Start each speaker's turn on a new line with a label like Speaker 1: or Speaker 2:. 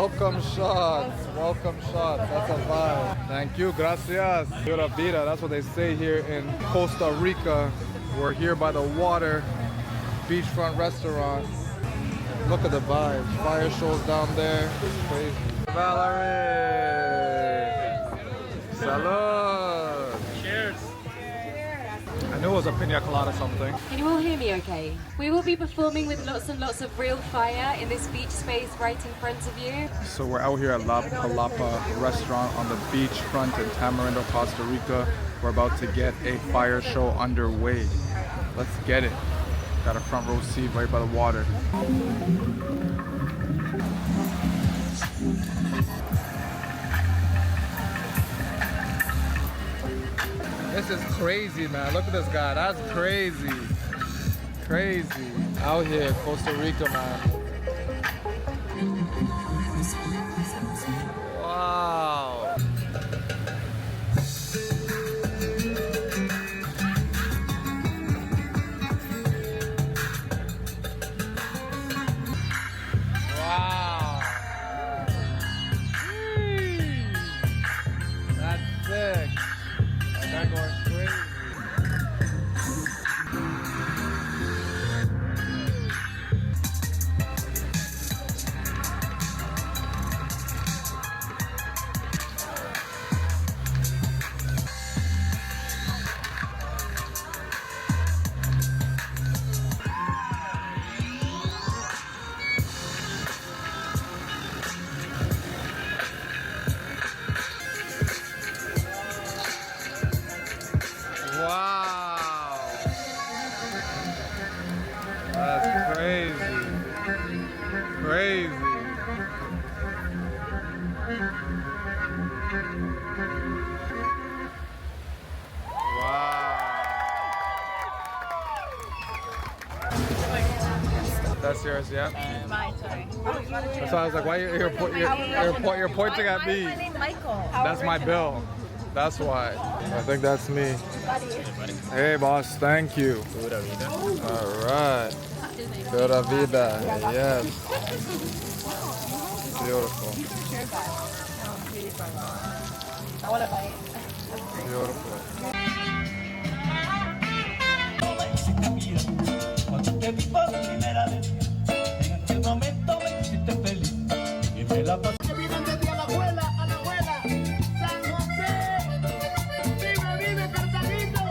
Speaker 1: welcome shots. Welcome shots. That's a vibe. Thank you. Gracias. Pura vida. That's what they say here in Costa Rica. We're here by the water. Beachfront restaurant. Look at the vibes. Fire shows down there. It's crazy. Valerie. Salud.
Speaker 2: Cheers.
Speaker 1: I knew it was a pina colada something.
Speaker 3: Can you all hear me okay? We will be performing with lots and lots of real fire in this beach space right in front of you.
Speaker 1: So we're out here at La Palapa restaurant on the beachfront in Tamarindo, Costa Rica. We're about to get a fire show underway. Let's get it. Got a front row seat right by the water. This is crazy, man. Look at this guy. That's crazy. Crazy. Out here, Costa Rica, man. Wow. Wow. That's sick. That going crazy. Wow. That's crazy. Crazy. Wow. That's yours, yeah?
Speaker 4: Mine, sorry.
Speaker 1: That's why I was like, why you're pointing at me?
Speaker 4: My name Michael.
Speaker 1: That's my bill. That's why. I think that's me. Hey, boss. Thank you.
Speaker 2: Pura vida.
Speaker 1: All right. Pura vida. Yes. Beautiful.
Speaker 4: I want to bite.
Speaker 1: Beautiful.
Speaker 5: Cuando te vi por primera vez, en aquel momento me hiciste feliz y me la pasé. Que viven desde a la abuela, San José, vive, Cartaguito.